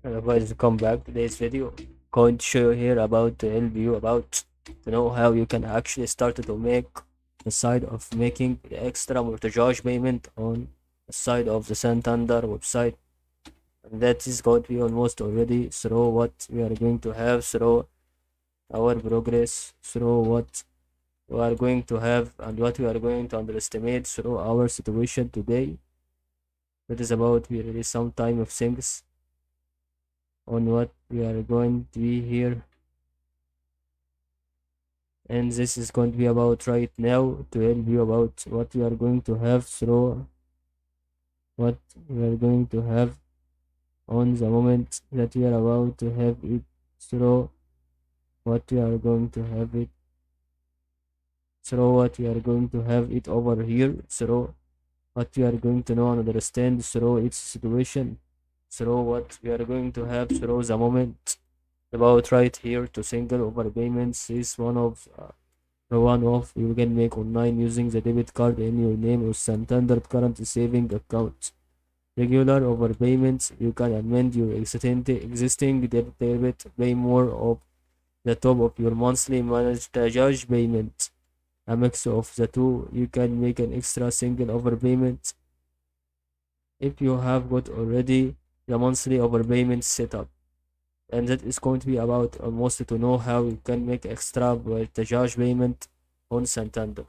Hello guys, welcome back. Today's video going to show you here about to help you about to know how you can actually start to make the side of making the extra mortgage payment on the side of the Santander website. And that is going to be almost already through what we are going to have through our progress, through what we are going to have and what we are going to underestimate through our situation today. That is about really some time of things on what we are going to be here, and this is going to be about right now to help you about what we are going to have through what we are going to have on the moment that we are about to have it, through what we are going to have it, through what we are going to have it over here, through what we are going to know and understand through its situation, through what we are going to have through the moment. About right here to single overpayments is one of you can make online using the debit card in your name or Santander current saving account. Regular overpayments, you can amend your existing debit, pay more of the top of your monthly managed charge payment. A mix of the two, you can make an extra single overpayment if you have got already the monthly overpayment set up. And that is going to be about almost to know how you can make extra charge payment on Santander.